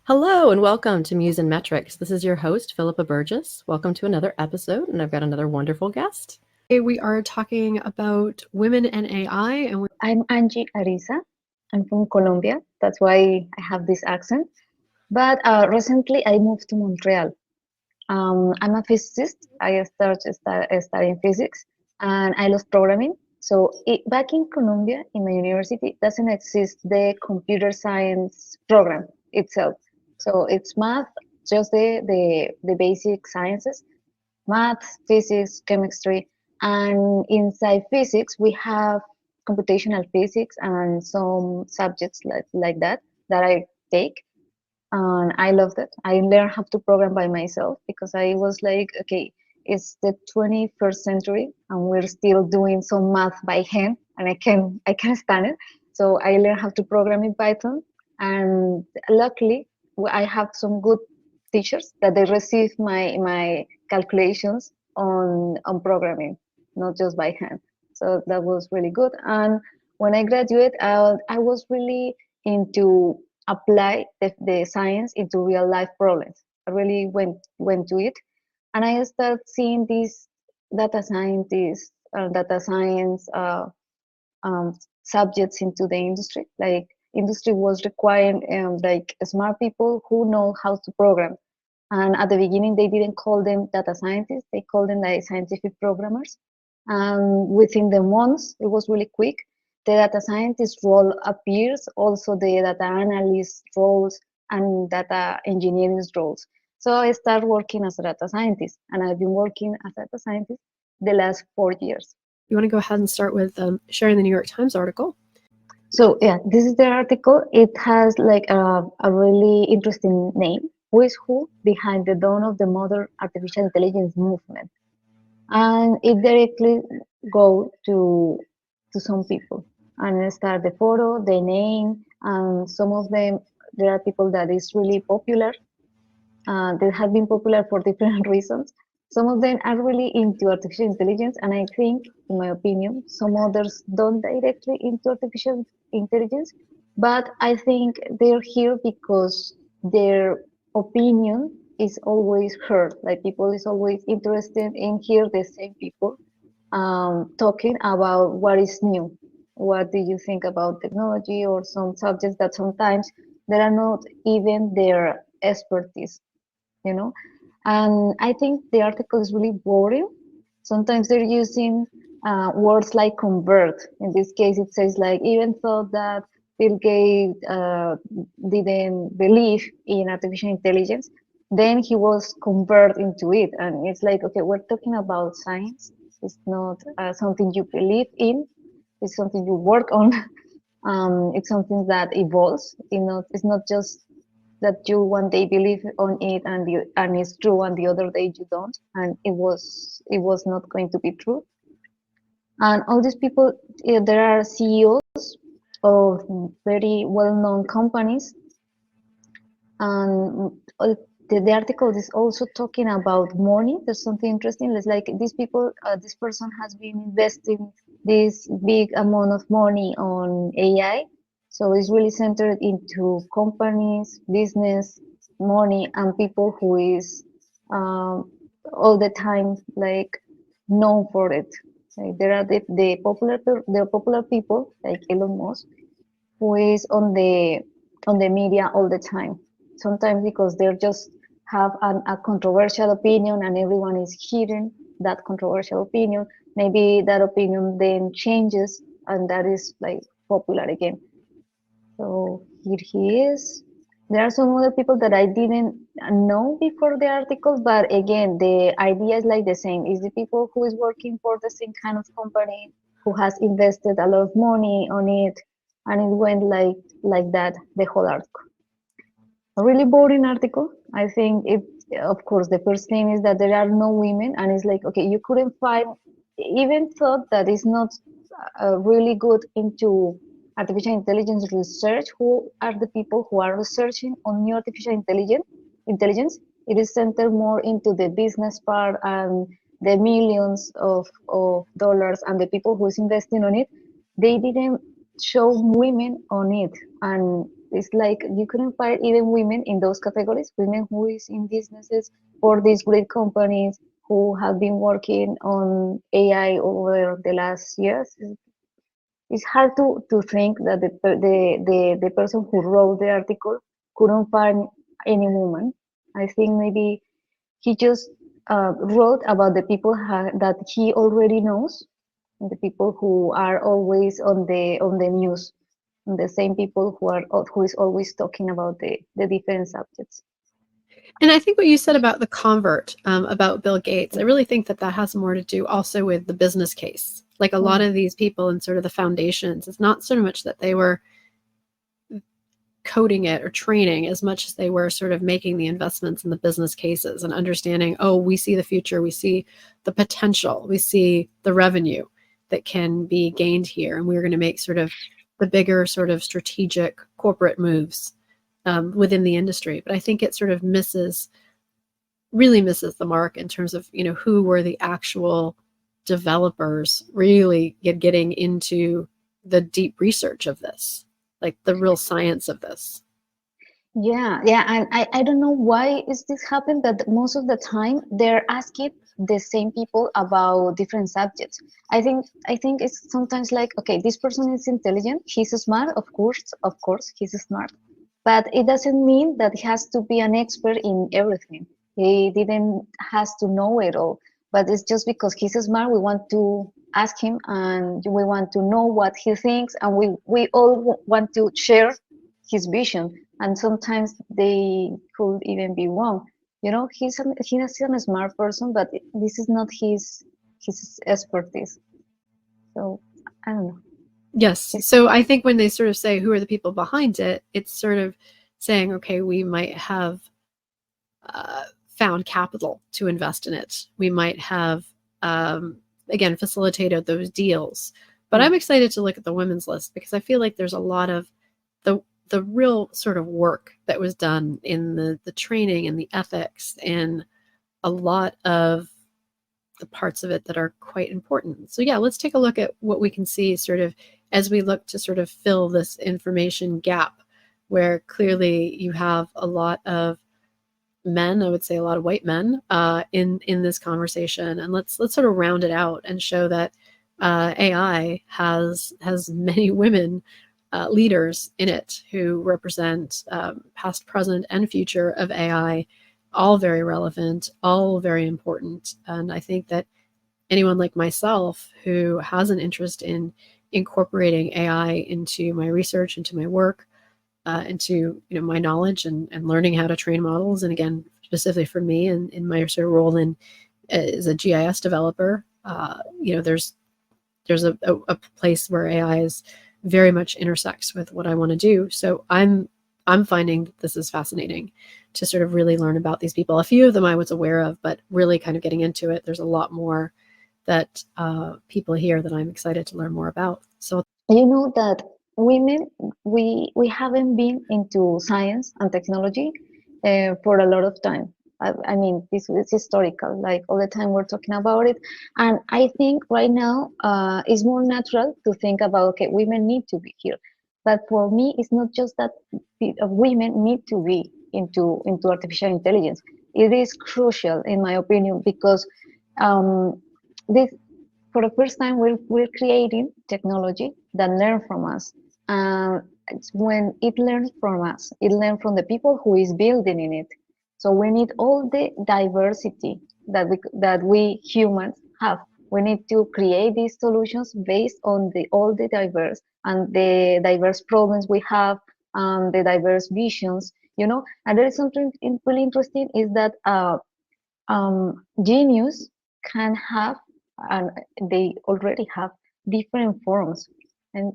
Hello and welcome to Muse and Metrics. This is your host, Philippa Burgess. Welcome to another episode, and I've got another wonderful guest. Today we are talking about women and AI, and I'm Angie Ariza. I'm from Colombia. That's why I have this accent. But recently I moved to Montreal. I'm a physicist. I started studying physics, and I love programming. So back in Colombia, in my university, doesn't exist the computer science program itself. So it's math, just the basic sciences, math, physics, chemistry, and inside physics we have computational physics and some subjects like that I take, and I loved it. I learned how to program by myself because I was like, okay, it's the 21st century and we're still doing some math by hand, and I can stand it. So I learned how to program in Python, and luckily I have some good teachers that they receive my calculations on programming, not just by hand. So that was really good. And when I graduated, I was really into apply the science into real life problems. I really went to it, and I started seeing these data scientists, data science subjects into the industry. Like industry was requiring like smart people who know how to program. And at the beginning, they didn't call them data scientists; they called them like scientific programmers. And within the months, it was really quick. The data scientist role appears, also the data analyst roles and data engineering roles. So I started working as a data scientist, and I've been working as a data scientist the last 4 years. you want to go ahead and start with sharing the New York Times article. So yeah, this is the article. It has like a really interesting name. Who is who behind the dawn of the modern artificial intelligence movement? And it directly go to some people and start the photo, the name, and some of them, there are people that is really popular, that have been popular for different reasons. Some of them are really into artificial intelligence, and I think, in my opinion, some others don't directly into artificial intelligence, but I think they're here because their opinion is always heard. Like people is always interested in hear the same people talking about what is new. What do you think about technology or some subjects that sometimes they are not even their expertise, you know? And I think the article is really boring. Sometimes they're using words like convert. In this case, it says like, even though that Bill Gates didn't believe in artificial intelligence, then he was converted into it. And it's like, okay, we're talking about science. It's not something you believe in. It's something you work on. It's something that evolves. It's not just that you one day believe on it and it's true, and the other day you don't, and it was not going to be true. And all these people, there are CEOs of very well-known companies, and the article is also talking about money. There's something interesting. It's like these people, this person has been investing this big amount of money on AI. So it's really centered into companies, business, money, and people who is all the time like known for it. Like there are the popular people like Elon Musk, who is on the media all the time. Sometimes because they're just have a controversial opinion and everyone is hearing that controversial opinion. Maybe that opinion then changes and that is like popular again. So here he is. There are some other people that I didn't know before the article, but again, the idea is like the same. Is the people who is working for the same kind of company who has invested a lot of money on it, and it went like that the whole article. A really boring article. I think it. Of course, the first thing is that there are no women, and it's like, okay, you couldn't find, even thought that is not really good into artificial intelligence research. Who are the people who are researching on new artificial intelligence? It is centered more into the business part and the millions of dollars and the people who is investing on it. They didn't show women on it, and It's like you couldn't find even women in those categories, women who is in businesses for these great companies who have been working on AI over the last years. It's hard to think that the person who wrote the article couldn't find any woman. I think maybe he just wrote about the people that he already knows, the people who are always on the news, the same people who is always talking about the different subjects. And I think what you said about the convert, about Bill Gates, I really think that has more to do also with the business case. Like a lot of these people in sort of the foundations, it's not so much that they were coding it or training as much as they were sort of making the investments in the business cases and understanding, oh, we see the future, we see the potential, we see the revenue that can be gained here, and we're going to make sort of the bigger sort of strategic corporate moves within the industry. But I think it sort of really misses the mark in terms of, who were the actual developers really getting into the deep research of this, like the real science of this. Yeah, and I don't know why is this happen, but most of the time they're asking the same people about different subjects. I think it's sometimes like, okay, this person is intelligent, he's smart, of course he's smart, but it doesn't mean that he has to be an expert in everything. He didn't has to know it all, but it's just because he's smart, we want to ask him and we want to know what he thinks, and we all want to share his vision, and sometimes they could even be wrong. He's a smart person, but this is not his expertise. So I don't know. Yes. So I think when they sort of say who are the people behind it, it's sort of saying, okay, we might have found capital to invest in it. We might have, again, facilitated those deals. But I'm excited to look at the women's list because I feel like there's a lot of the real sort of work that was done in the training and the ethics and a lot of the parts of it that are quite important. So yeah, let's take a look at what we can see sort of as we look to sort of fill this information gap where clearly you have a lot of men, I would say a lot of white men in this conversation. And let's sort of round it out and show that AI has many women leaders in it who represent past, present, and future of AI, all very relevant, all very important. And I think that anyone like myself who has an interest in incorporating AI into my research, into my work, into my knowledge and learning how to train models, and again, specifically for me and in my sort of role in as a GIS developer, there's a place where AI is very much intersects with what I want to do. So I'm finding that this is fascinating to sort of really learn about these people. A few of them I was aware of, but really kind of getting into it, there's a lot more that people here that I'm excited to learn more about. So that women, we haven't been into science and technology for a lot of time. I mean, this is historical. Like all the time we're talking about it, and I think right now it's more natural to think about, okay, women need to be here. But for me, it's not just that women need to be into artificial intelligence. It is crucial, in my opinion, because this for the first time we're creating technology that learn from us. It's when it learns from us, it learns from the people who is building in it. So we need all the diversity that we humans have. We need to create these solutions based on all the diverse and the diverse problems we have, the diverse visions. And there is something really interesting is that genius can have, and they already have, different forms. And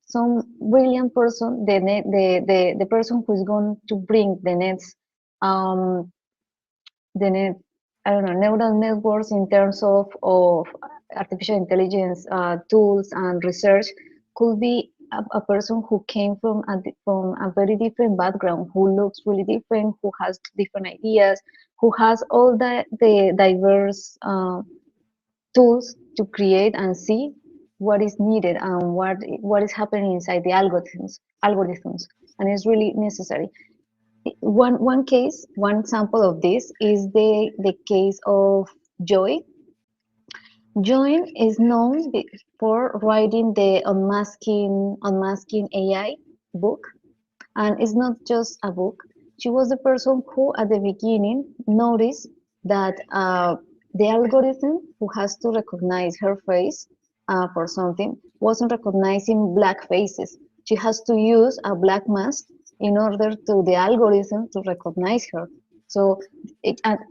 some brilliant person, the person who's going to bring um, the net, I don't know, neural networks in terms of artificial intelligence tools and research could be a person who came from a very different background, who looks really different, who has different ideas, who has all the diverse tools to create and see what is needed and what is happening inside the algorithms. and it's really necessary. One example of this is the case of Joy. Joy is known for writing the Unmasking AI book, and it's not just a book. She was the person who, at the beginning, noticed that the algorithm who has to recognize her face for something wasn't recognizing black faces. She has to use a black mask in order to the algorithm to recognize her. So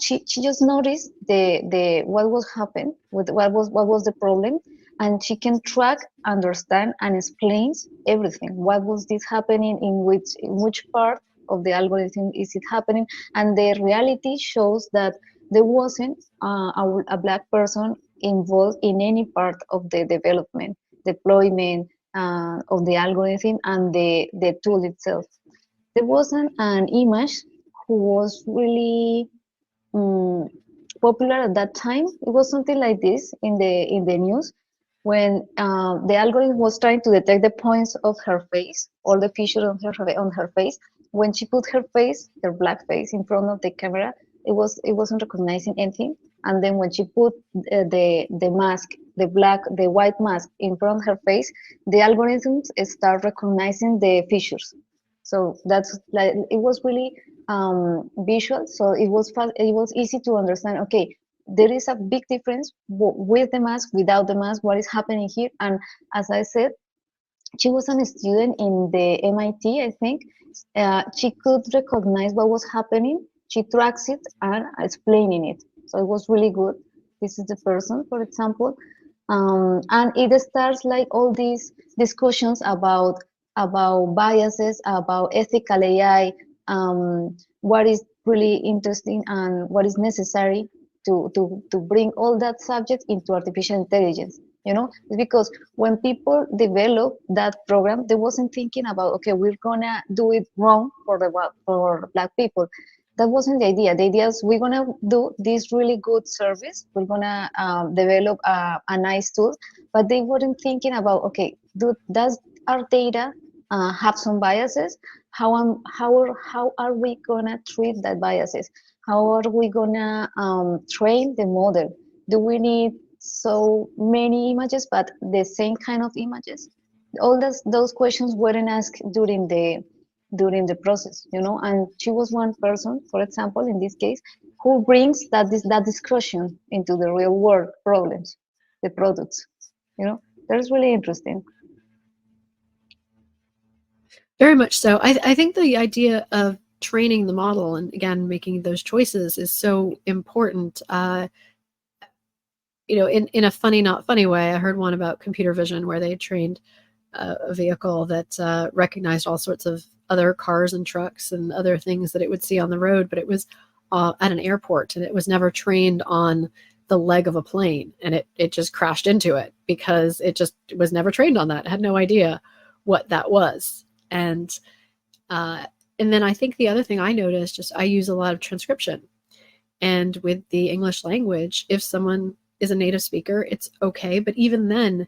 she just noticed the what was happening with what was the problem, and she can track, understand, and explains everything. What was this happening? In which part of the algorithm is it happening? And the reality shows that there wasn't a black person involved in any part of the development, deployment of the algorithm and the tool itself. There wasn't an image who was really um, popular at that time. It was something like this in the news when the algorithm was trying to detect the points of her face, all the features on her face. When she put her face, her black face, in front of the camera, it wasn't recognizing anything. And then when she put the mask, the white mask in front of her face, the algorithms start recognizing the features. So that's like it was really visual. So it was fast, it was easy to understand. Okay, there is a big difference with the mask, without the mask. What is happening here? And as I said, she was a student in the MIT, I think. She could recognize what was happening. She tracks it and explaining it. So it was really good. This is the person, for example. And it starts like all these discussions about biases, about ethical AI, what is really interesting and what is necessary to bring all that subject into artificial intelligence. It's because when people develop that program, they wasn't thinking about, okay, we're gonna do it wrong for black people. That wasn't the idea. The idea is we're gonna do this really good service. We're gonna develop a nice tool, but they weren't thinking about, okay, does our data have some biases? How are we gonna treat that biases? How are we gonna train the model? Do we need so many images, but the same kind of images? All those questions weren't asked during the process, And she was one person, for example, in this case, who brings that discussion into the real world problems, the products. That's really interesting. Very much so. I think the idea of training the model and, again, making those choices is so important. In a funny, not funny way, I heard one about computer vision where they trained a vehicle that recognized all sorts of other cars and trucks and other things that it would see on the road, but it was at an airport, and it was never trained on the leg of a plane, and it just crashed into it because it just was never trained on that. It had no idea what that was. And then I think the other thing I noticed, just I use a lot of transcription. And with the English language, if someone is a native speaker, it's okay. But even then,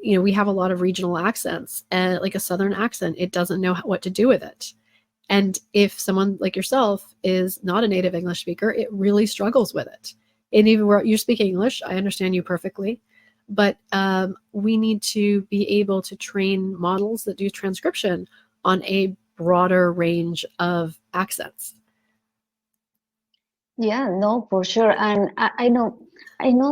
we have a lot of regional accents, and like a Southern accent, it doesn't know what to do with it. And if someone like yourself is not a native English speaker, it really struggles with it. And even where you speak English, I understand you perfectly. But we need to be able to train models that do transcription on a broader range of accents. Yeah, no, for sure. And I know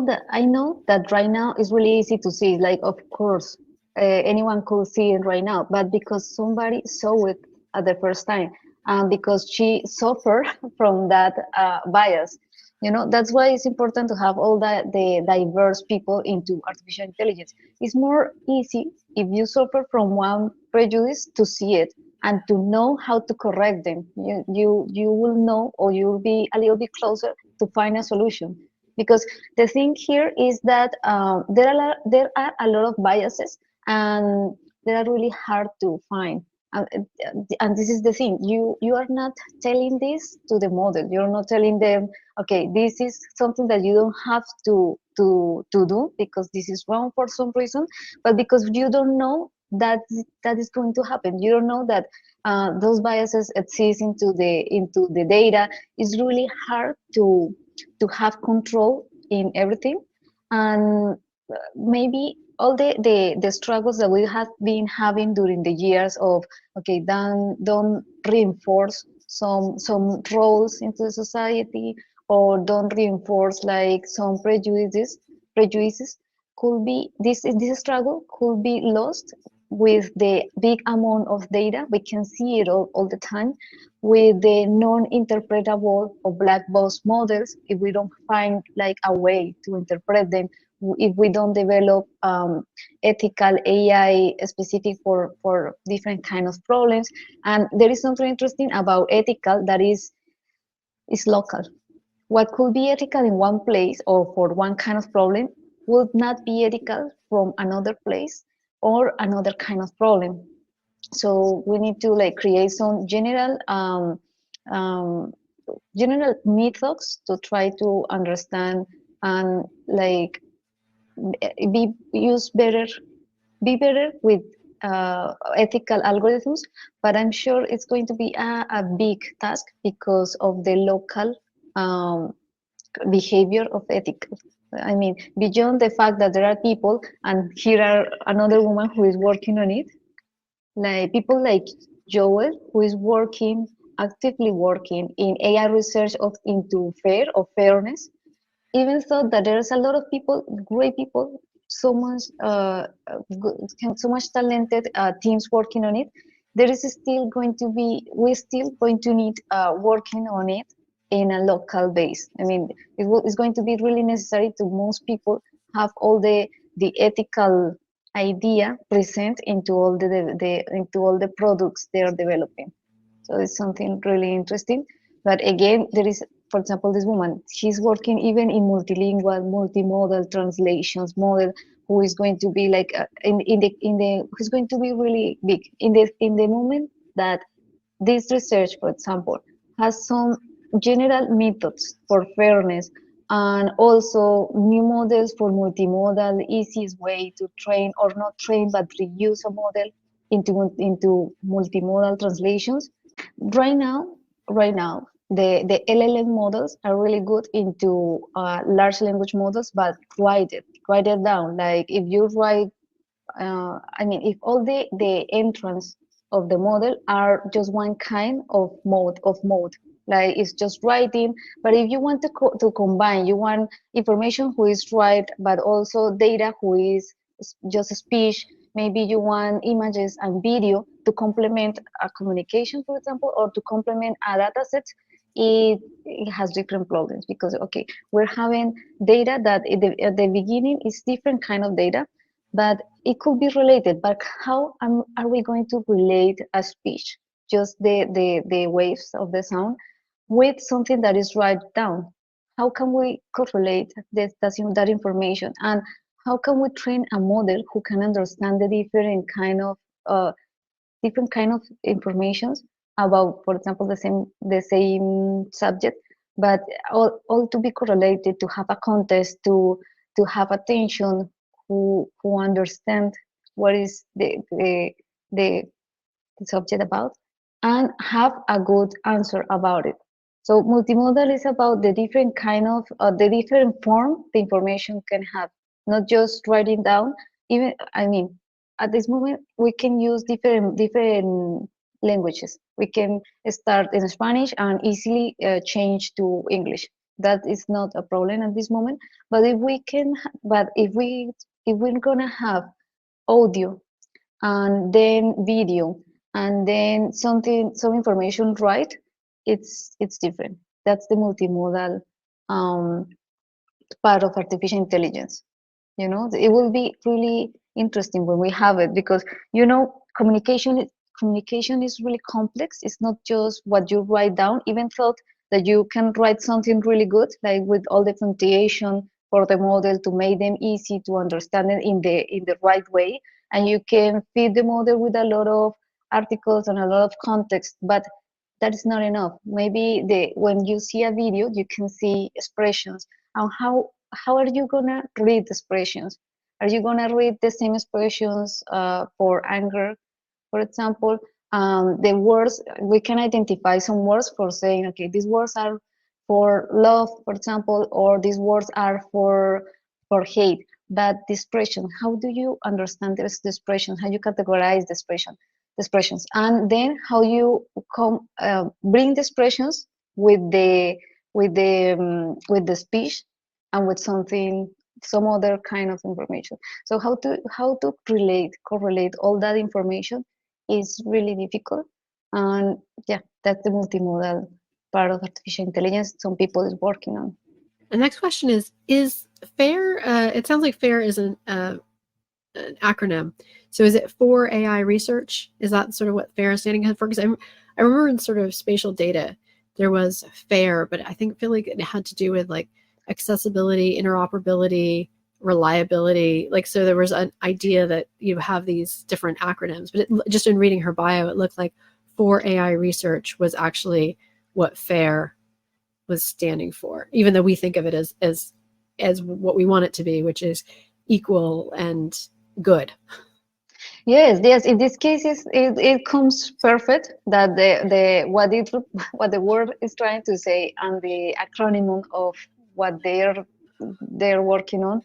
that right now it's really easy to see. Like, of course, anyone could see it right now, but because somebody saw it at the first time, and because she suffered from that bias, that's why it's important to have all the diverse people into artificial intelligence. It's more easy if you suffer from one prejudice to see it and to know how to correct them. You will know, or you'll be a little bit closer to find a solution. Because the thing here is that there are a lot of biases, and they are really hard to find. And this is the thing, you are not telling this to the model. You're not telling them, okay, this is something that you don't have to do because this is wrong for some reason, but because you don't know that is going to happen. You don't know that those biases exist into the data. It's really hard to have control in everything, and maybe all the struggles that we have been having during the years of, okay, don't reinforce some roles into the society, or don't reinforce like some prejudices could be, this struggle could be lost with the big amount of data. We can see it all the time with the non-interpretable or black box models. If we don't find like a way to interpret them, if we don't develop ethical AI specific for different kind of problems. And there is something interesting about ethical that is local. What could be ethical in one place or for one kind of problem would not be ethical from another place or another kind of problem. So we need to like create some um, general methods to try to understand and like use better, be better with ethical algorithms. But I'm sure it's going to be a big task because of the local behavior of ethical. I mean, beyond the fact that there are people, and here are another woman who is working on it, like people like Joel, who is working, actively working in AI research of into fair or fairness. Even though that there's a lot of people, great people, so much, so much talented teams working on it, there is still going to be, we're still going to need working on it in a local base. I mean, it's going to be really necessary to most people have all the ethical idea present into all the into all the products they are developing. So it's something really interesting. But again, there is, for example, this woman, she's working even in multilingual, multimodal translations model, who is going to be like who's going to be really big in the moment that this research, for example, has some general methods for fairness and also new models for multimodal, the easiest way to train or not train but reuse a model into multimodal translations. Right now, the LLM models are really good into large language models, but write it down. Like if you write, I mean, if all the entrance of the model are just one kind of mode, like it's just writing. But if you want to combine, you want information who is right, but also data who is just speech. Maybe you want images and video to complement a communication, for example, or to complement a data set. It has different problems because, okay, we're having data that at the beginning is different kind of data, but it could be related. But how are we going to relate a speech, just the waves of the sound, with something that is right down? How can we correlate that information? And how can we train a model who can understand the different kind of informations about, for example, the same subject, but all to be correlated, to have a context, to have attention, who understand what is the subject about, and have a good answer about it. So multimodal is about the different kind of the different form the information can have, not just writing down. Even, I mean, at this moment we can use different languages. We can start in Spanish and easily change to English. That is not a problem at this moment. But if we're gonna have audio and then video and then some information, right, it's different. That's the multimodal um, part of artificial intelligence. It will be really interesting when we have it, because communication is really complex. It's not just what you write down. Even thought that you can write something really good, like with all the punctuation for the model to make them easy to understand it in the right way, and you can feed the model with a lot of articles and a lot of context, but that is not enough. Maybe when you see a video, you can see expressions, and how are you gonna read expressions? Are you gonna read the same expressions for anger, for example? The words, we can identify some words for saying, okay, these words are for love, for example, or these words are for hate. But the expression, how do you understand this the expression? How you categorize the expressions, and then how you come bring the expressions with the speech and with some other kind of information. So how to correlate all that information is really difficult. And yeah, that's the multimodal part of artificial intelligence some people is working on. The next question is FAIR, it sounds like FAIR is an acronym. So is it for AI research? Is that sort of what FAIR is standing for? Because I remember in sort of spatial data, there was FAIR, but I feel like it had to do with like accessibility, interoperability, reliability. Like, so there was an idea that you have these different acronyms, but just in reading her bio, it looked like for AI research was actually what FAIR was standing for, even though we think of it as what we want it to be, which is equal and good. Yes. In this case, it comes perfect that what the word is trying to say and the acronym of what they're working on.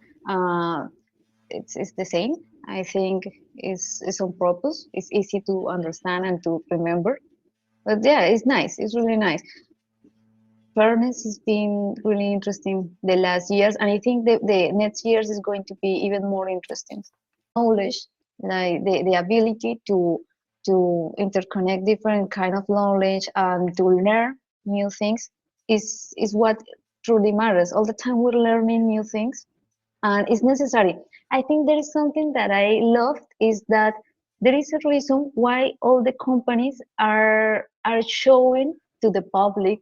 It's the same. I think it's on purpose. It's easy to understand and to remember. But yeah, it's nice. It's really nice. Fairness has been really interesting the last years, and I think the next years is going to be even more interesting. Knowledge, like the ability to interconnect different kind of knowledge and to learn new things is what truly matters. All the time we're learning new things, and it's necessary. I think there is something that I loved is that there is a reason why all the companies are showing to the public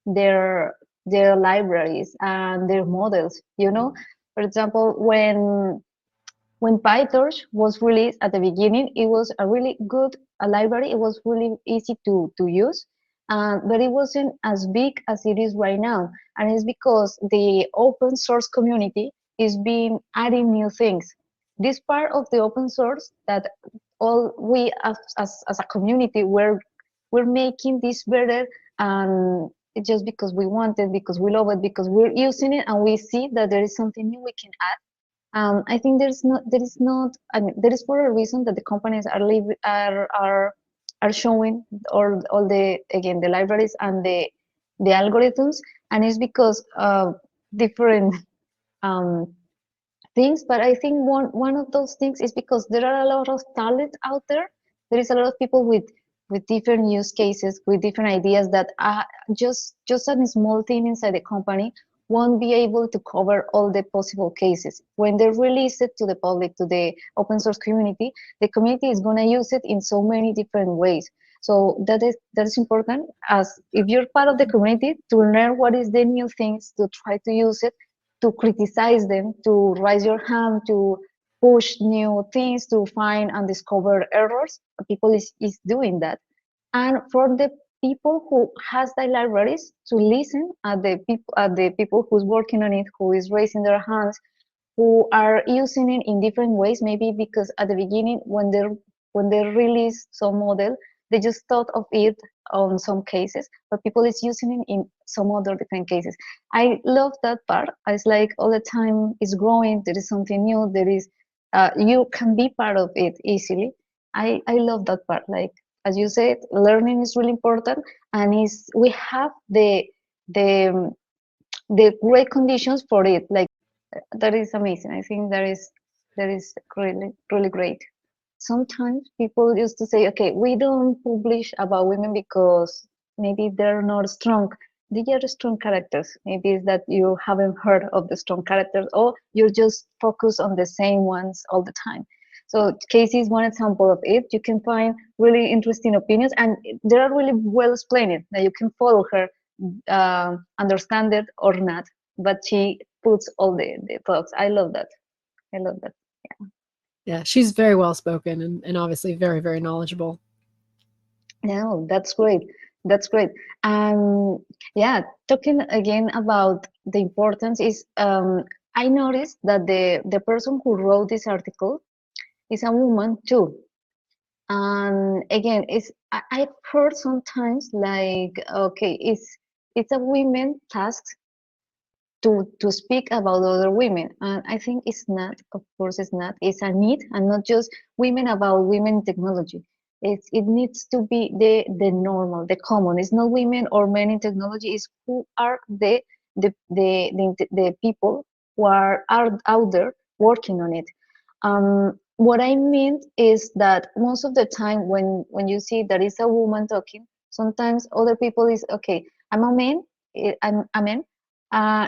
their their libraries and their models. For example, when PyTorch was released at the beginning, it was a really good library. It was really easy to use, but it wasn't as big as it is right now. And it's because the open source community is being adding new things. This part of the open source that all we as a community we're making this better, and just because we want it, because we love it, because we're using it, and we see that there is something new we can add. I think I mean, there is for a reason that the companies are showing all the again the libraries and the algorithms, and it's because of different um, things. But I think one of those things is because there are a lot of talent out there. There is a lot of people with different use cases, with different ideas that just a small team inside the company won't be able to cover all the possible cases. When they release it to the public, to the open source community, the community is going to use it in so many different ways. So that is important, as if you're part of the community, to learn what is the new things, to try to use it, to criticize them, to raise your hand, to push new things, to find and discover errors. People is doing that. And for the people who has the libraries, to listen at the people who's working on it, who is raising their hands, who are using it in different ways. Maybe because at the beginning, when they release some model, they just thought of it on some cases, but people is using it in some other different cases. I love that part. It's like all the time it's growing. There is something new. There is you can be part of it easily. I love that part. Like, as you said, learning is really important, and is we have the the great conditions for it. Like, that is amazing. I think that is really great. Sometimes people used to say, okay, we don't publish about women because maybe they're not strong. They are strong characters. Maybe it's that you haven't heard of the strong characters, or you're just focused on the same ones all the time. So Casey is one example of it. You can find really interesting opinions, and they are really well explained. That you can follow her, understand it or not, but she puts all the thoughts. I love that. I love that. Yeah, she's very well spoken and obviously very, very knowledgeable. No, that's great. That's great. Yeah, talking again about the importance is I noticed that the person who wrote this article is a woman too. And again, I've heard sometimes like, okay, it's a women task to speak about other women, and I think it's not, of course it's not, it's a need, and not just women about women in technology. It needs to be the normal, the common. It's not women or men in technology, it's who are the people who are out there working on it. What I meant is that most of the time when you see that is a woman talking, sometimes other people is okay, I'm a man, I'm a man,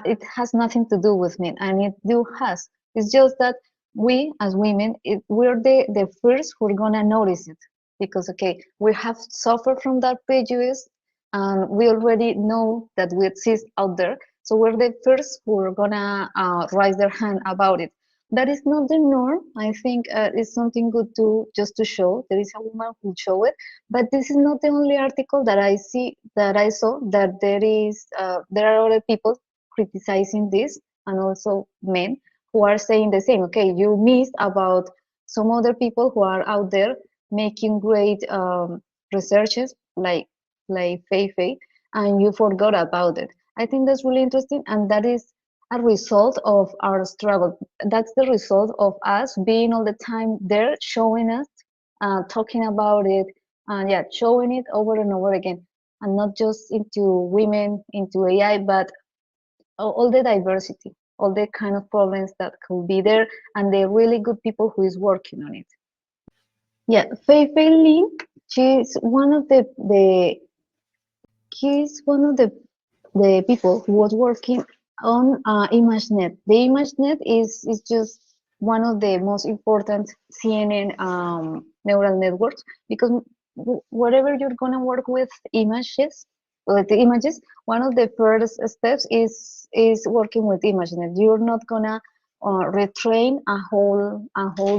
it has nothing to do with me, and it do has. It's just that we as women, we're the first who are gonna notice it, because okay, we have suffered from that prejudice, and we already know that we exist out there. So we're the first who are gonna raise their hand about it. That is not the norm. I think it's something good to just to show there is a woman who show it, but this is not the only article that I see, that I saw, that there are other people criticizing this, and also men who are saying the same. Okay, you missed about some other people who are out there making great researches like Fei, and you forgot about it. I think that's really interesting, and that is a result of our struggle. That's the result of us being all the time there, showing us, talking about it, and yeah, showing it over and over again, and not just into women, into AI, but all the diversity, all the kind of problems that could be there, and the really good people who is working on it. Yeah, Fei Lin, she's one of the he's one of the people who was working on ImageNet. The ImageNet is just one of the most important CNN neural networks, because whatever you're gonna work with the images, one of the first steps is working with ImageNet. You're not gonna retrain a whole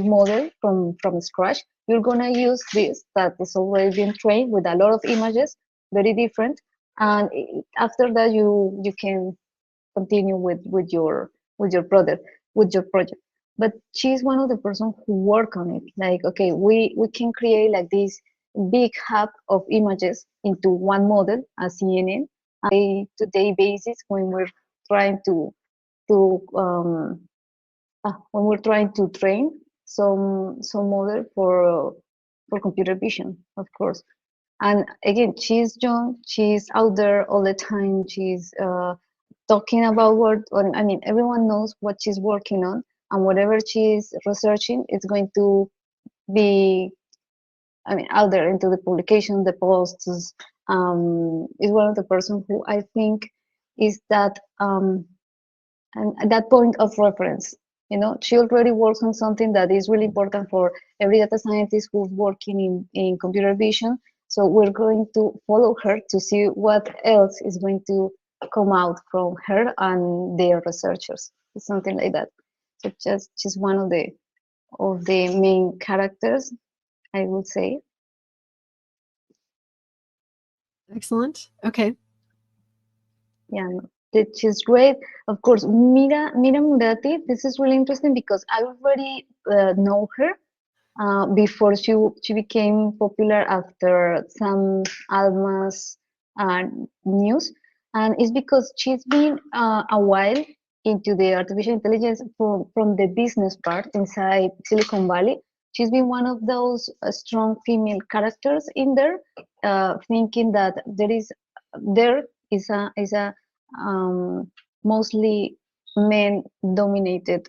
model from scratch. You're gonna use this that is already been trained with a lot of images, very different, and after that you can continue with your project. But she's one of the person who work on it, like okay, we can create like this big hub of images into one model, a CNN, day-to-day basis, trying to when we're trying to train some model for computer vision, of course. And again, she's young, she's out there all the time, she's talking about I mean, everyone knows what she's working on, and whatever she's researching, it's going to be, I mean, out there into the publication, the posts. Is one of the person who I think is that and at that point of reference. She already works on something that is really important for every data scientist who's working in computer vision. So we're going to follow her to see what else is going to come out from her and their researchers, something like that. So just she's one of the main characters, I would say. Excellent. Okay. Yeah, no, that she's great. Of course, Mira Murati. This is really interesting because I already know her before she became popular after some Alma's uh, news, and it's because she's been a while into the artificial intelligence from the business part inside Silicon Valley. She's been one of those strong female characters in there, thinking that there is a um, mostly men dominated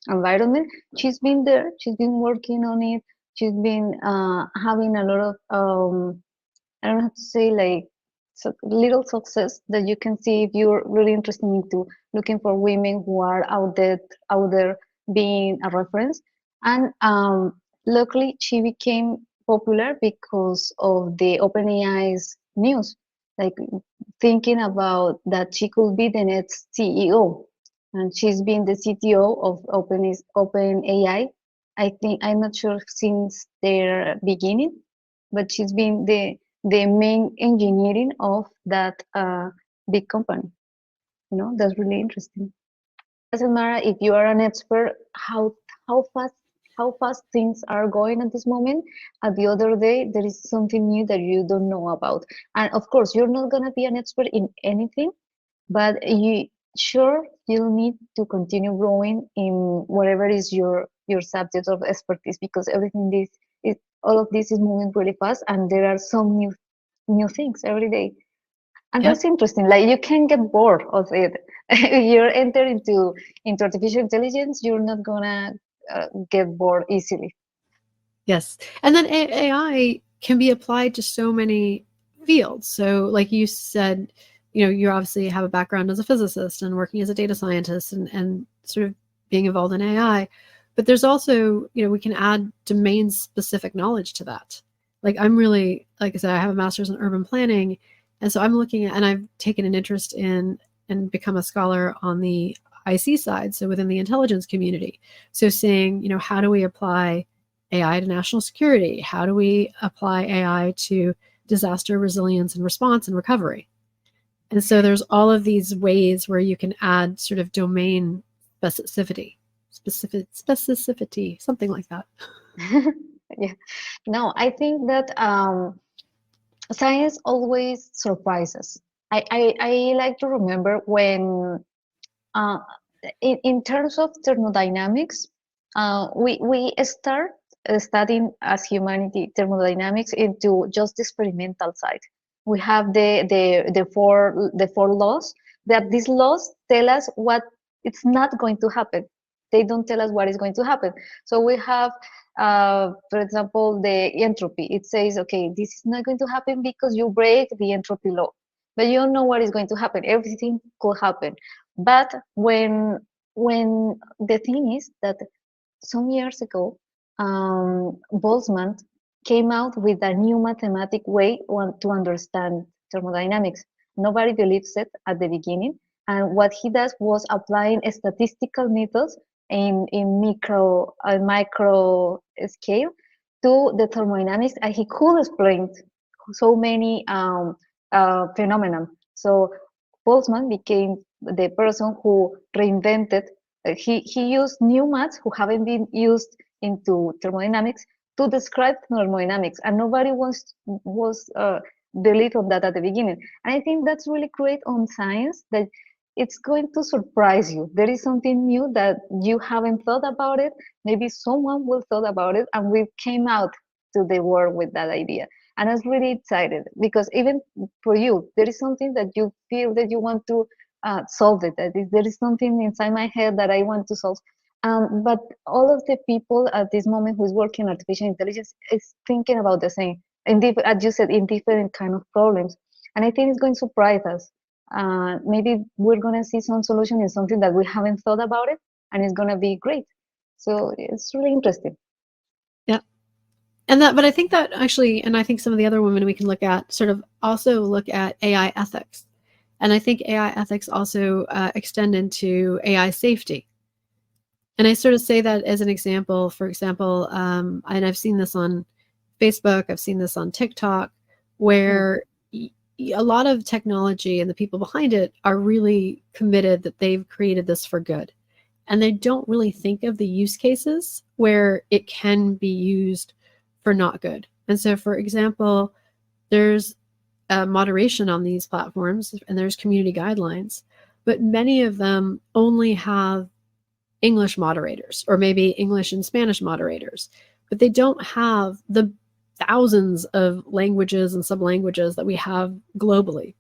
environment. She's been there, she's been working on it, she's been having a lot of I don't have to say, like, little success that you can see if you're really interested into looking for women who are out there being a reference. And luckily she became popular because of the OpenAI's news, like thinking about that she could be the next CEO, and she's been the CTO of OpenAI. I think, I'm not sure since their beginning, but she's been the main engineering of that big company. That's really interesting. doesn't matter if you are an expert, how fast how fast things are going at this moment. At the other day, there is something new that you don't know about. And of course, you're not gonna be an expert in anything, but you'll need to continue growing in whatever is your subject of expertise, because everything this is all of this is moving really fast, and there are some new things every day. And Yeah. that's interesting. Like, you can get bored of it. If you're entering into artificial intelligence, you're not gonna get bored easily. Yes. And then AI can be applied to so many fields. So, like you said, you obviously have a background as a physicist and working as a data scientist and sort of being involved in AI. But there's also, we can add domain specific knowledge to that. Like, I'm really, like I said, I have a master's in urban planning. And so I'm looking at, and I've taken an interest in and become a scholar on the IC side, so within the intelligence community. So saying, how do we apply AI to national security? How do we apply AI to disaster resilience and response and recovery? And so there's all of these ways where you can add sort of domain specificity, something like that. Yeah. No, I think that science always surprises. I like to remember when, uh, in terms of thermodynamics, we start studying as humanity thermodynamics into just the experimental side. We have the four laws, that these laws tell us what it's not going to happen. They don't tell us what is going to happen. So we have, for example, the entropy. It says, okay, this is not going to happen because you break the entropy law, but you don't know what is going to happen. Everything could happen. But when the thing is that some years ago, Boltzmann came out with a new mathematic way to understand thermodynamics. Nobody believes it at the beginning, and what he does was applying statistical methods in micro scale to the thermodynamics, and he could explain so many phenomena. So Boltzmann became the person who reinvented. He used new maths who haven't been used into thermodynamics to describe thermodynamics, and nobody was believed on that at the beginning. And I think that's really great on science, that it's going to surprise you. There is something new that you haven't thought about it. Maybe someone will thought about it, and we came out to the world with that idea. And I was really excited because even for you, there is something that you feel that you want to solve it. That is, there is something inside my head that I want to solve. But all of the people at this moment who's working in artificial intelligence is thinking about the same, as you said, in different kind of problems. And I think it's going to surprise us. Maybe we're going to see some solution in something that we haven't thought about it, and it's going to be great. So it's really interesting. Yeah. But I think that actually, and I think some of the other women we can look at sort of also look at AI ethics. And I think AI ethics also extend into AI safety. And I sort of say that as an example. For example, and I've seen this on Facebook, I've seen this on TikTok, where a lot of technology and the people behind it are really committed that they've created this for good. And they don't really think of the use cases where it can be used for not good. And so, for example, there's moderation on these platforms, and there's community guidelines, but many of them only have English moderators, or maybe English and Spanish moderators, but they don't have the thousands of languages and sublanguages that we have globally.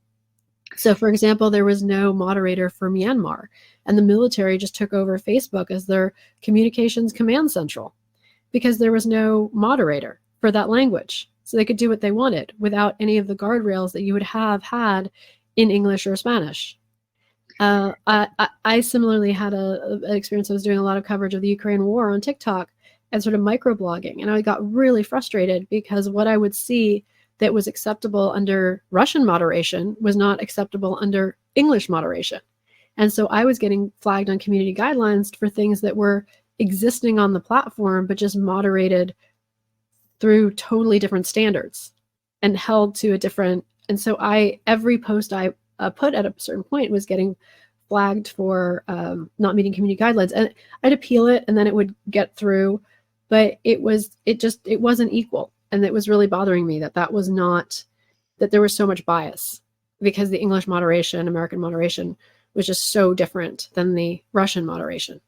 So, for example, there was no moderator for Myanmar, and the military just took over Facebook as their communications command central because there was no moderator for that language. So they could do what they wanted without any of the guardrails that you would have had in English or Spanish. I similarly had an experience. I was doing a lot of coverage of the Ukraine war on TikTok and sort of microblogging, and I got really frustrated because what I would see that was acceptable under Russian moderation was not acceptable under English moderation. And so I was getting flagged on community guidelines for things that were existing on the platform, but just moderated through totally different standards and held to a different. And so every post I put at a certain point was getting flagged for not meeting community guidelines, and I'd appeal it, and then it would get through, but it wasn't equal, and it was really bothering me that there was so much bias, because the English moderation, American moderation, was just so different than the Russian moderation.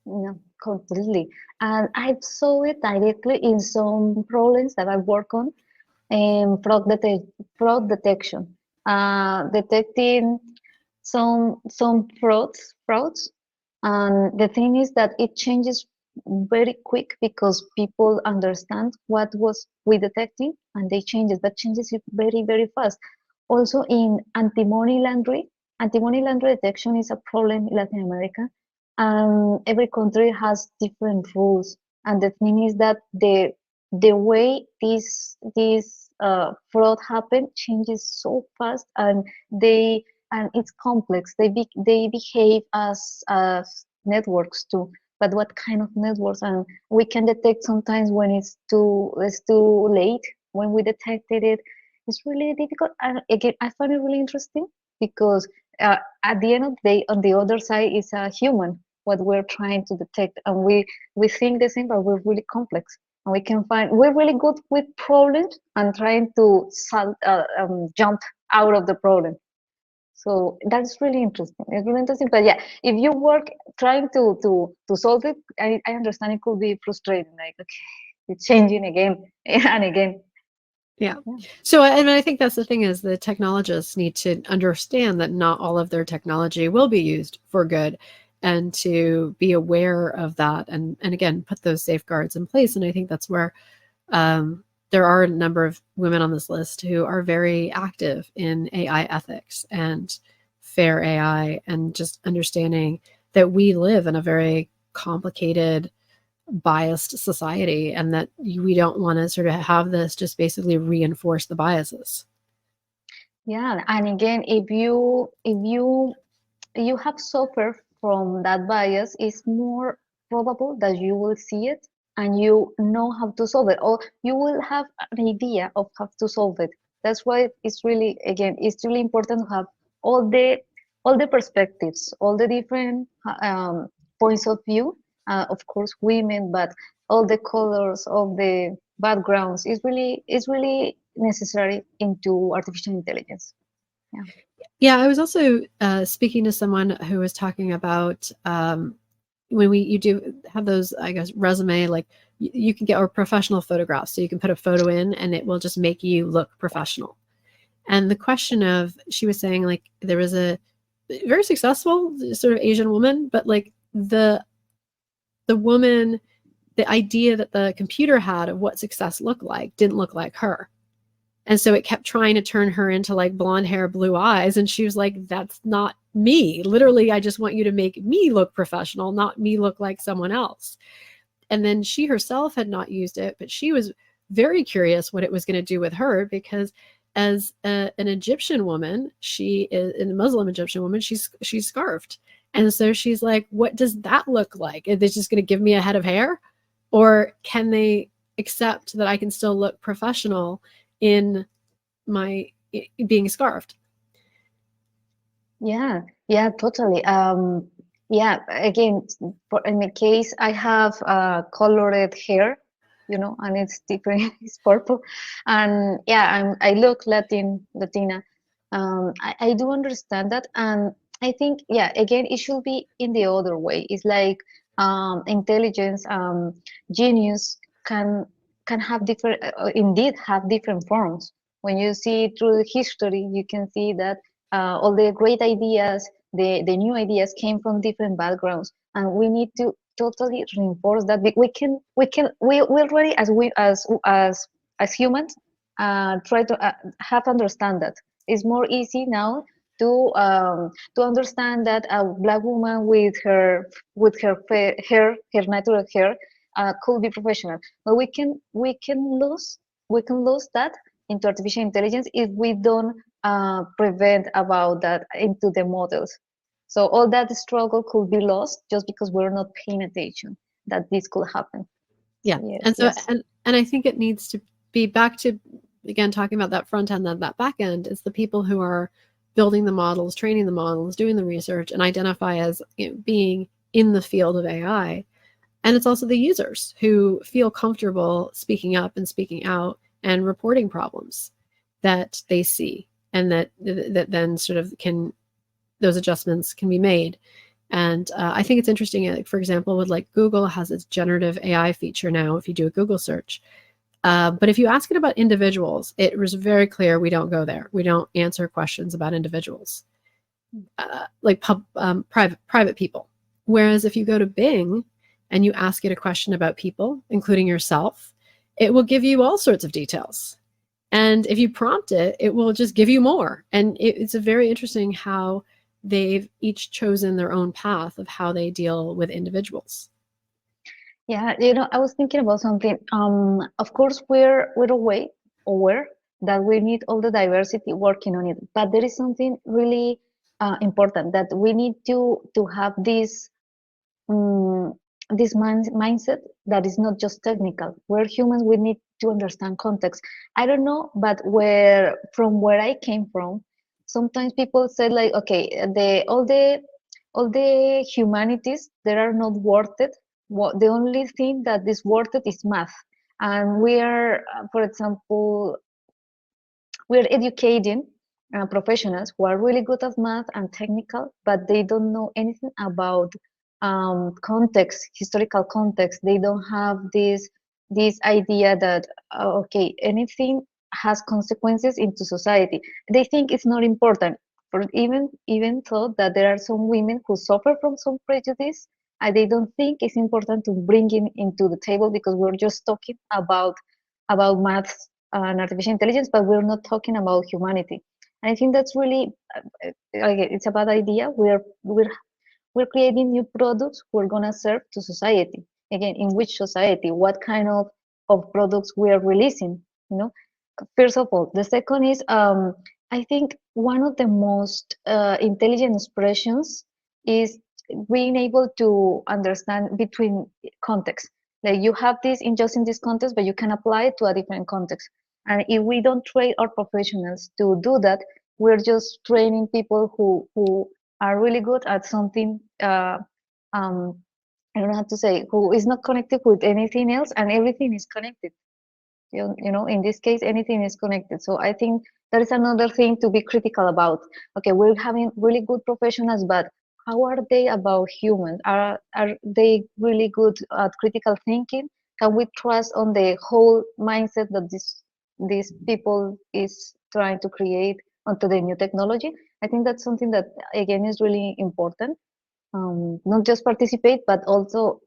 No, completely. And I saw it directly in some problems that I work on, fraud detection, detecting some frauds. And the thing is that it changes very quick because people understand what was we detecting, and they change it. That changes it very, very fast. Also in anti-money laundering detection is a problem in Latin America, and every country has different rules. And the thing is that the way this fraud happen changes so fast, and it's complex. They behave as networks too. But what kind of networks? And we can detect sometimes when it's too late. When we detected it, it's really difficult. And again, I find it really interesting because at the end of the day, on the other side is a human. What we're trying to detect, and we think the same, but we're really complex. And we're really good with problems and trying to jump out of the problem. So that's really interesting. It's really interesting. But yeah, if you work trying to solve it, I understand it could be frustrating. Like, okay, it's changing again and again. Yeah. So, and I think that's the thing, is the technologists need to understand that not all of their technology will be used for good, and to be aware of that, and again, put those safeguards in place. And I think that's where there are a number of women on this list who are very active in AI ethics and fair AI, and just understanding that we live in a very complicated, biased society, and that we don't want to sort of have this just basically reinforce the biases. Yeah, and again, if you have suffered from that bias, it's more probable that you will see it and you know how to solve it, or you will have an idea of how to solve it. That's why it's really important to have all the perspectives, all the different points of view. Of course, women, but all the colors of the backgrounds is really necessary into artificial intelligence. Yeah. Yeah, I was also speaking to someone who was talking about when you do have those, I guess, resume, like you can get, or professional photographs. So you can put a photo in and it will just make you look professional. And the question of, she was saying, like, there was a very successful sort of Asian woman, but like the woman, the idea that the computer had of what success looked like didn't look like her. And so it kept trying to turn her into like blonde hair, blue eyes. And she was like, that's not me. Literally, I just want you to make me look professional, not me look like someone else. And then she herself had not used it, but she was very curious what it was going to do with her, because as an Egyptian woman, she is a Muslim Egyptian woman, she's scarfed. And so she's like, what does that look like? Is it just going to give me a head of hair? Or can they accept that I can still look professional in my being scarfed? Yeah, totally. Yeah, again, in my case, I have colored hair, and it's different, it's purple, and yeah, I look Latina. I do understand that, and I think, yeah, again, it should be in the other way. It's like intelligence, genius can have different, indeed have different forms. When you see through the history, you can see that all the great ideas, the new ideas came from different backgrounds, and we need to totally reinforce that. We already, as humans, try to have understand that it's more easy now to understand that a black woman with her natural hair could be professional, but we can lose that into artificial intelligence if we don't prevent about that into the models. So all that struggle could be lost just because we're not paying attention that this could happen. Yeah. So, And so, yes. and I think it needs to be back to, again, talking about that front end and that back end. It's the people who are building the models, training the models, doing the research, and identify as being in the field of AI. And it's also the users who feel comfortable speaking up and speaking out and reporting problems that they see, and that then sort of those adjustments can be made. And I think it's interesting, like, for example, with like Google has its generative AI feature now if you do a Google search. But if you ask it about individuals, it was very clear we don't go there. We don't answer questions about individuals, like private people. Whereas if you go to Bing and you ask it a question about people, including yourself, it will give you all sorts of details. And if you prompt it, it will just give you more. And it's a very interesting how they've each chosen their own path of how they deal with individuals. Yeah, I was thinking about something. Of course, we're aware that we need all the diversity working on it, but there is something really important, that we need to have this mindset that is not just technical. We're humans. We need to understand context. I don't know, but from where I came from, sometimes people said like, okay, all the humanities, they are not worth it. The only thing that is worth it is math. And we are, for example, we're educating professionals who are really good at math and technical, but they don't know anything about context, historical context. They don't have this idea that okay, anything has consequences into society. They think it's not important. For even though that there are some women who suffer from some prejudice, they don't think it's important to bring it into the table, because we're just talking about maths and artificial intelligence, but we're not talking about humanity. And I think that's really, it's a bad idea. We're creating new products we're gonna serve to society. Again, in which society? What kind of products we are releasing? First of all. The second is, I think one of the most intelligent expressions is being able to understand between context. Like, you have this in this context, but you can apply it to a different context. And if we don't train our professionals to do that, we're just training people who are really good at something. I don't know how to say, who is not connected with anything else, and everything is connected. In this case, anything is connected. So I think that is another thing to be critical about. Okay, we're having really good professionals, but how are they about humans? Are they really good at critical thinking? Can we trust on the whole mindset that these people is trying to create onto the new technology? I think that's something that, again, is really important. Not just participate, but also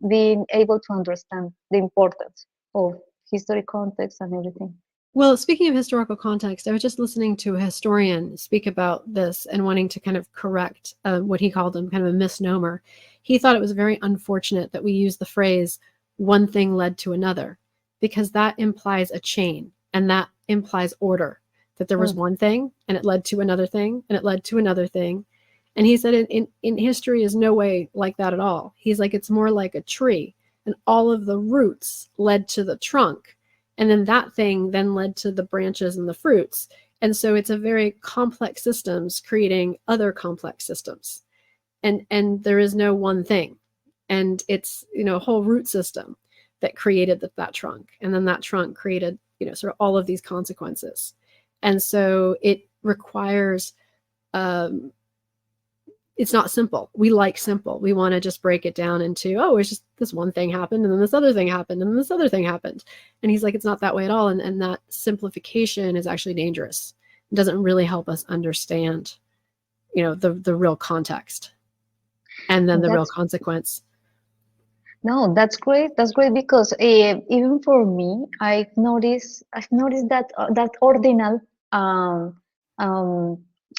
being able to understand the importance of history, context, and everything. Well, speaking of historical context, I was just listening to a historian speak about this and wanting to kind of correct what he called kind of a misnomer. He thought it was very unfortunate that we use the phrase "one thing led to another," because that implies a chain, and that implies order, that there was one thing and it led to another thing and it led to another thing. And he said in history is no way like that at all. He's like, it's more like a tree, and all of the roots led to the trunk, and then that thing then led to the branches and the fruits. And so it's a very complex systems creating other complex systems. And there is no one thing. And it's, a whole root system that created that trunk. And then that trunk created, sort of all of these consequences. And so it requires, it's not simple. We like simple. We want to just break it down into, oh, it's just this one thing happened, and then this other thing happened, and then this other thing happened. And he's like, it's not that way at all. And that simplification is actually dangerous. It doesn't really help us understand, the real context and then the real consequence. No, that's great. That's great, because even for me, I've noticed that that ordinal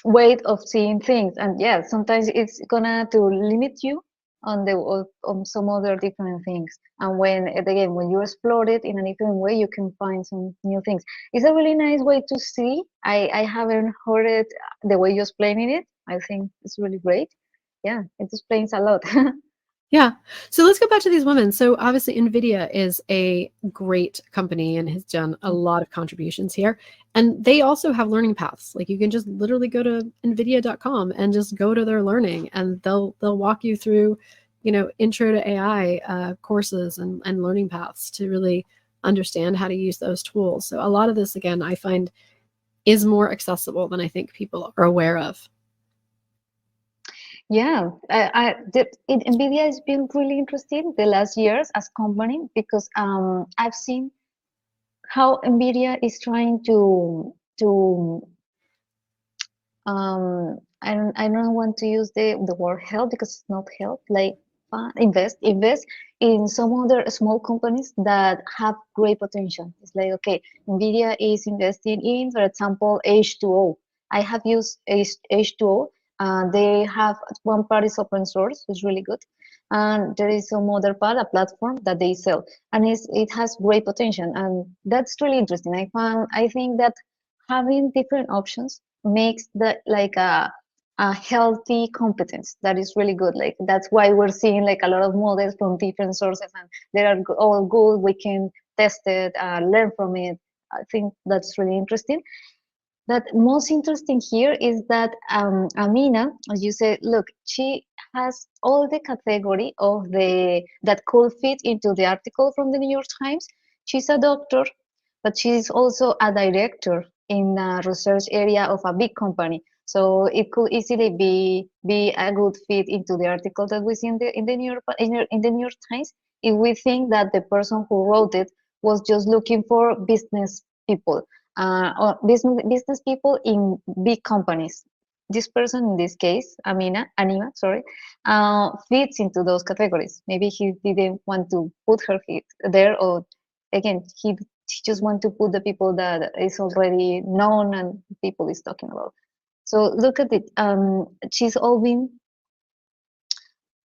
way of seeing things, and yeah, sometimes it's gonna to limit you on some other different things. And when you explore it in a different way, you can find some new things. It's a really nice way to see. I haven't heard it the way you're explaining it. I think it's really great. Yeah, it explains a lot. Yeah. So let's go back to these women. So obviously NVIDIA is a great company and has done a lot of contributions here. And they also have learning paths. Like you can just literally go to nvidia.com and just go to their learning, and they'll walk you through, intro to AI courses and learning paths to really understand how to use those tools. So a lot of this, again, I find is more accessible than I think people are aware of. Yeah, NVIDIA has been really interesting the last years as company because I've seen how NVIDIA is trying to I don't want to use the word help because it's not help, like invest in some other small companies that have great potential. It's like, okay, NVIDIA is investing in, for example, H2O. I have used H2O. They have one part is open source, it's really good, and there is some other part, a platform that they sell, and it has great potential, and that's really interesting. I think that having different options makes the like a healthy competence that is really good. Like that's why we're seeing like a lot of models from different sources, and they are all good. We can test it, learn from it. I think that's really interesting. That most interesting here is that Amina, as you said, look, she has all the category of the that could fit into the article from the New York Times. She's a doctor, but she's also a director in a research area of a big company. So it could easily be a good fit into the article that we see in the New York Times if we think that the person who wrote it was just looking for business people or business people in big companies. This person, in this case, Anima, sorry, fits into those categories. Maybe he didn't want to put her feet there, or again, he just want to put the people that is already known and people is talking about. So look at it. She's all been,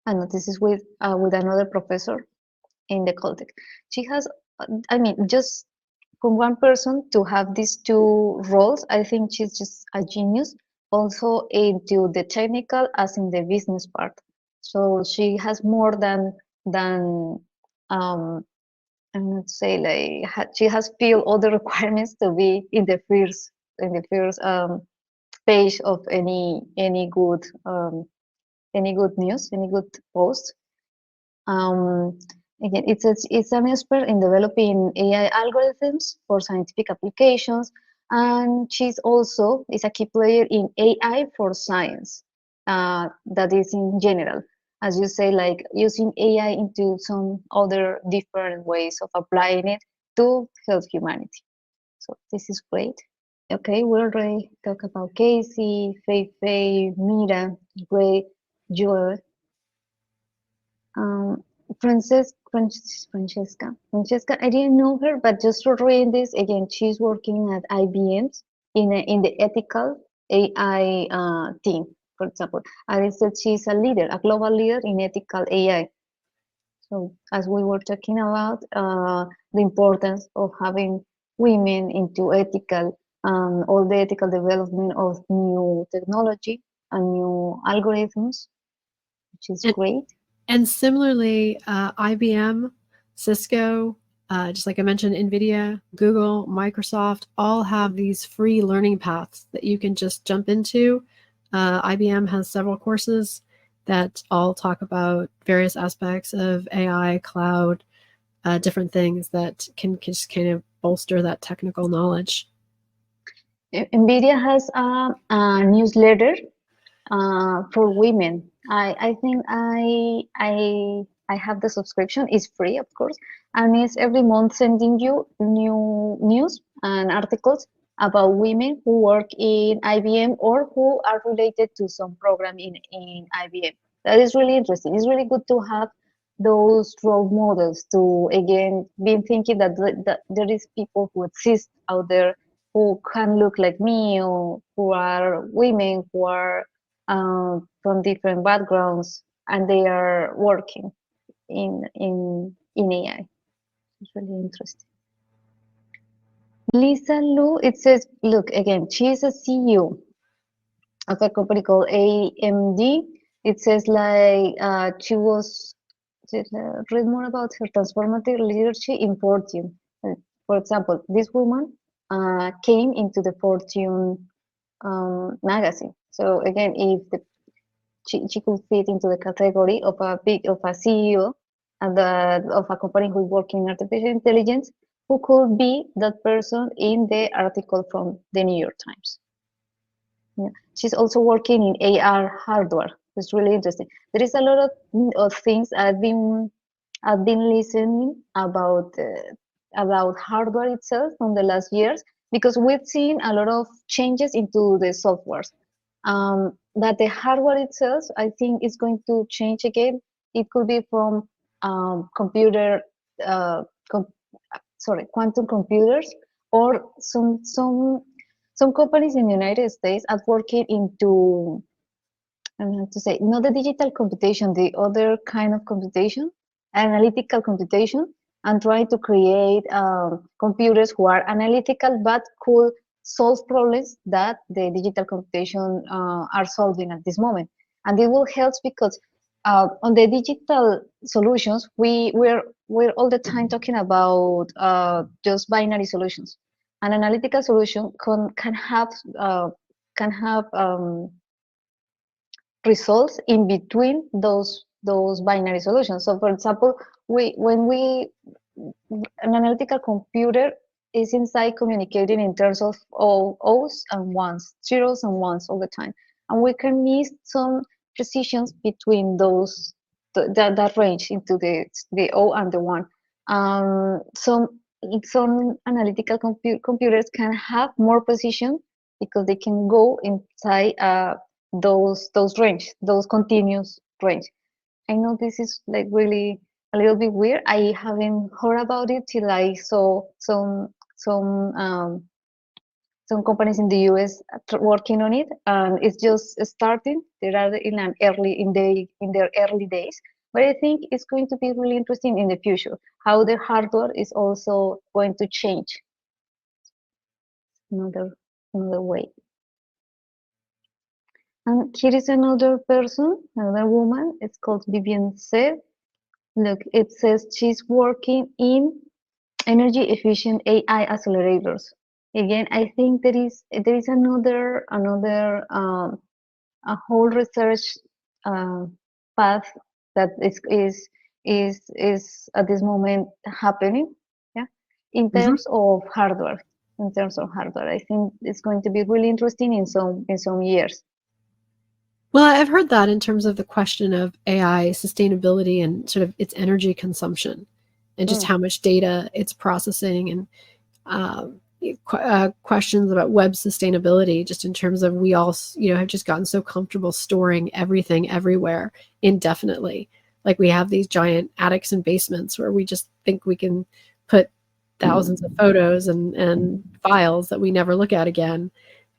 and this is with another professor in the Caltech. She has, just from one person to have these two roles, I think she's just a genius. Also into the technical as in the business part. So she has more than I'm not say like she has filled all the requirements to be in the first page of any good news, any good post. Um, Again, it's an expert in developing AI algorithms for scientific applications, and she's also is a key player in AI for science. That is in general, as you say, like using AI into some other different ways of applying it to help humanity. So this is great. Okay, we already talked about Casey, Fei, Mira, great, Joel. Um, Francesca, I didn't know her, but just for reading this again, she's working at IBM in the ethical AI team, for example. I said she's a leader, a global leader in ethical AI. So as we were talking about the importance of having women into ethical, all the ethical development of new technology and new algorithms, which is great. And similarly, IBM, Cisco, just like I mentioned, NVIDIA, Google, Microsoft, all have these free learning paths that you can just jump into. IBM has several courses that all talk about various aspects of AI, cloud, different things that can just kind of bolster that technical knowledge. NVIDIA has a newsletter for women. I think I have the subscription. It's free, of course, and it's every month sending you new news and articles about women who work in IBM or who are related to some program in IBM. That is really interesting. It's really good to have those role models to again be thinking that there is people who exist out there who can look like me or who are women who are from different backgrounds, and they are working in AI. It's really interesting. Lisa Lu, it says, look again, she's a CEO of a company called AMD. It says like she was read more about her transformative leadership in Fortune. For example, this woman came into the Fortune magazine. So again, if she could fit into the category of a CEO and of a company who's working in artificial intelligence, who could be that person in the article from the New York Times. Yeah. She's also working in AR hardware. It's really interesting. There is a lot of things I've been listening about hardware itself from the last years, because we've seen a lot of changes into the softwares. That the hardware itself, I think, is going to change again. It could be from computer, uh, com quantum computers, or some companies in the United States are working into, I don't know how to say, not the digital computation, the other kind of computation, analytical computation, and try to create computers who are analytical but could solve problems that the digital computation are solving at this moment. And it will help because on the digital solutions, we're all the time talking about just binary solutions. An analytical solution can have results in between those binary solutions. So, for example, an analytical computer is inside communicating in terms of all O's and ones, zeros and ones all the time, and we can miss some precisions between that range into the O and the one. Some analytical computers can have more precision because they can go inside those range, those continuous range. I know this is like really a little bit weird. I haven't heard about it till I saw some companies in the US working on it, and it's just starting. They are in their early days, but I think it's going to be really interesting in the future how the hardware is also going to change. Another way. And here is another person, another woman. It's called Vivian Said. Look, it says she's working in energy efficient AI accelerators. Again, I think there is another a whole research uh, path that is at this moment happening. Yeah, in terms of hardware. I think it's going to be really interesting in some years. Well, I've heard that in terms of the question of AI sustainability and sort of its energy consumption and just how much data it's processing, and questions about web sustainability, just in terms of we all, have just gotten so comfortable storing everything everywhere indefinitely. Like we have these giant attics and basements where we just think we can put thousands of photos and files that we never look at again.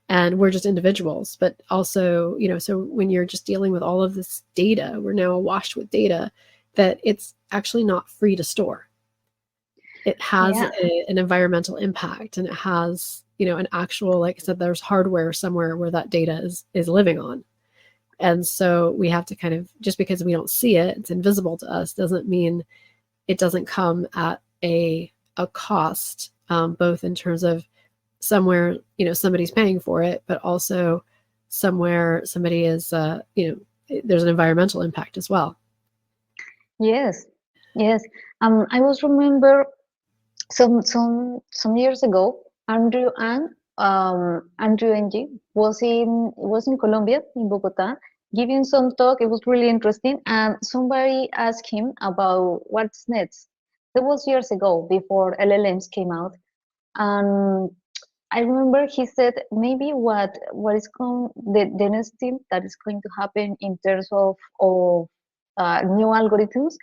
And we're just individuals, but also, so when you're just dealing with all of this data, we're now awash with data that it's actually not free to store. It has an environmental impact, and it has, an actual, like I said, there's hardware somewhere where that data is living on. And so we have to kind of, just because we don't see it, it's invisible to us, doesn't mean it doesn't come at a cost, both in terms of somewhere, somebody's paying for it, but also somewhere somebody is, there's an environmental impact as well. Yes. I was remember some years ago, Andrew Ng was in Colombia, in Bogota, giving some talk. It was really interesting, and somebody asked him about what's next. That was years ago, before LLMs came out, and I remember he said maybe what is the next thing that is going to happen in terms of new algorithms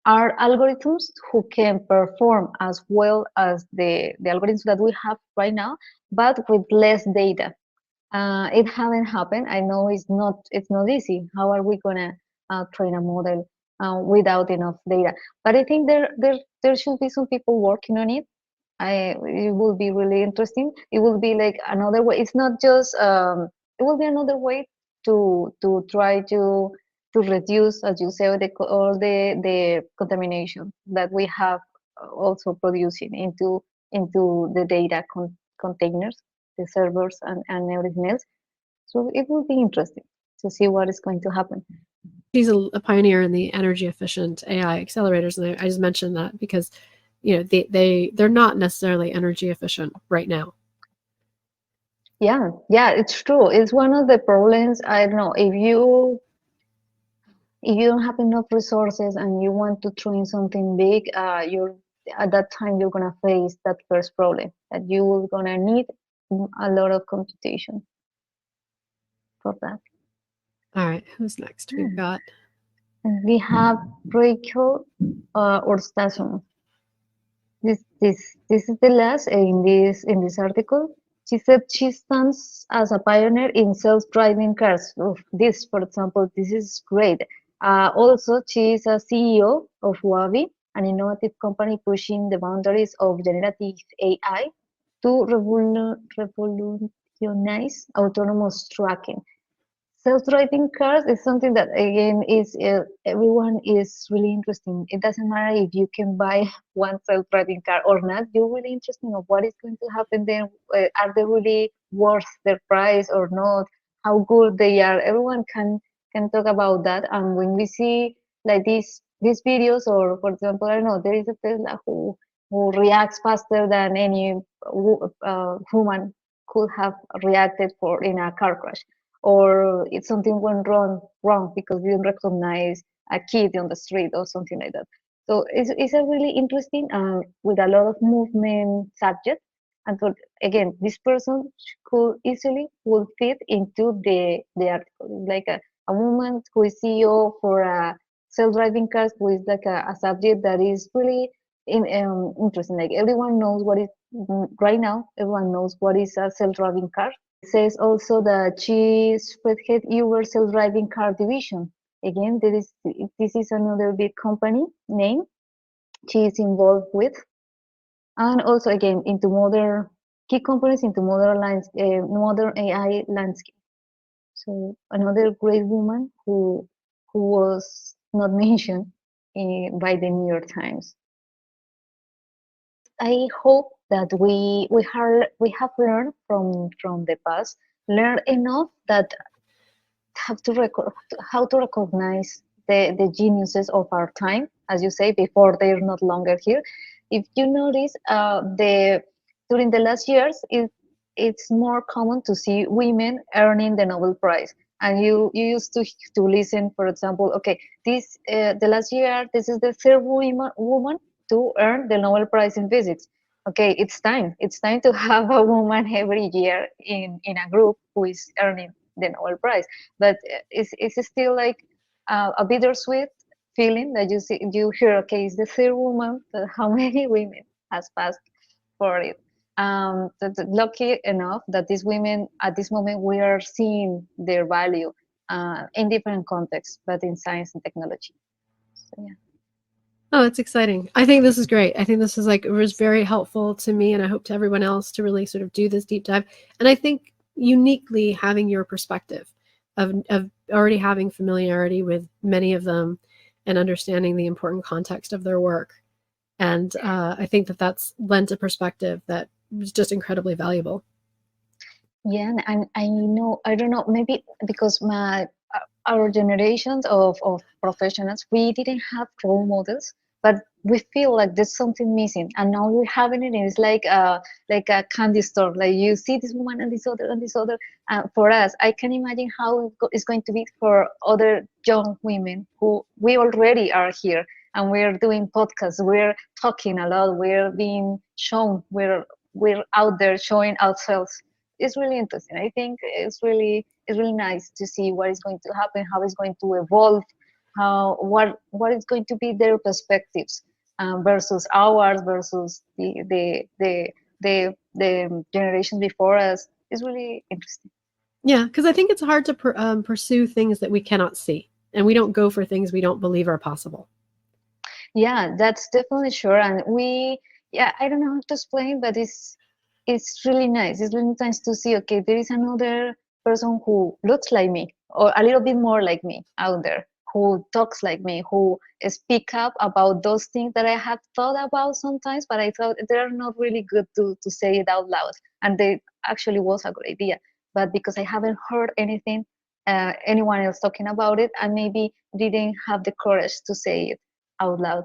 are algorithms who can perform as well as the algorithms that we have right now, but with less data. It hasn't happened. I know it's not easy. How are we gonna train a model without enough data? But I think there should be some people working on it. It will be really interesting. It will be like another way. It's not just it will be another way to try to to reduce, as you say, all the contamination that we have also producing into the data containers, the servers, and everything else. So it will be interesting to see what is going to happen. She's a pioneer in the energy efficient AI accelerators, and I just mentioned that because they're not necessarily energy efficient right now. Yeah, it's true. It's one of the problems. I don't know, if you don't have enough resources and you want to train something big, you're at that time you're gonna face that first problem, that you're gonna need a lot of computation for that. All right, who's next? We've got We have Rachel Orstason. This is the last in this article. She said she stands as a pioneer in self-driving cars. This, for example, this is great. Also, she is a CEO of Wabi, an innovative company pushing the boundaries of generative AI to revolutionize autonomous trucking. Self-driving cars is something that again is everyone is really interesting. It doesn't matter if you can buy one self-driving car or not. You're really interested of what is going to happen then. Are they really worth their price or not? How good they are? Everyone can talk about that. And when we see like these videos, or for example, I don't know, there is a Tesla who reacts faster than any human could have reacted for in a car crash, or if something went wrong because we didn't recognize a kid on the street or something like that. So it's a really interesting with a lot of movement subject. And so again, this person could easily would fit into the article. It's like a woman who is CEO for a self-driving cars, who is like a subject that is really interesting. Like everyone knows what is right now. Everyone knows what is a self-driving car. It says also that she spearhead Uber self-driving car division. Again, this is another big company name she is involved with, and also again into modern key companies into modern AI landscape. So another great woman who was not mentioned by the New York Times. I hope that we have learned from the past, learned enough that have to how to recognize the geniuses of our time, as you say, before they're not longer here. If you notice, during the last years, it's more common to see women earning the Nobel Prize. And you used to listen, for example, okay, the last year, this is the third woman to earn the Nobel Prize in physics. Okay, it's time. It's time to have a woman every year in a group who is earning the Nobel Prize. But it's still like a bittersweet feeling that you hear, okay, it's the third woman, but how many women has passed for it? Lucky enough that these women at this moment we are seeing their value in different contexts, but in science and technology. So yeah. Oh, it's exciting. I think this is great. I think this is it was very helpful to me, and I hope to everyone else to really sort of do this deep dive. And I think uniquely having your perspective of already having familiarity with many of them and understanding the important context of their work. And I think that's lent a perspective that was just incredibly valuable. Yeah, and I know, I don't know, maybe because our generations of professionals, we didn't have role models, but we feel like there's something missing, and now we're having it. And it's like a candy store. Like you see this woman and this other and this other. For us, I can imagine how it's going to be for other young women who we already are here, and we're doing podcasts. We're talking a lot. We're being shown. We're out there showing ourselves. It's really interesting. I think it's really nice to see what is going to happen, how it's going to evolve, what is going to be their perspectives versus ours, versus the generation before us. It's really interesting. Yeah, because I think it's hard to pursue things that we cannot see, and we don't go for things we don't believe are possible. Yeah, that's definitely sure. And I don't know how to explain, but it's really nice. It's really nice to see, okay, there is another person who looks like me or a little bit more like me out there. who talks like me, who speak up about those things that I have thought about sometimes, but I thought they're not really good to say it out loud. And they actually was a good idea. But because I haven't heard anything, anyone else talking about it, I maybe didn't have the courage to say it out loud.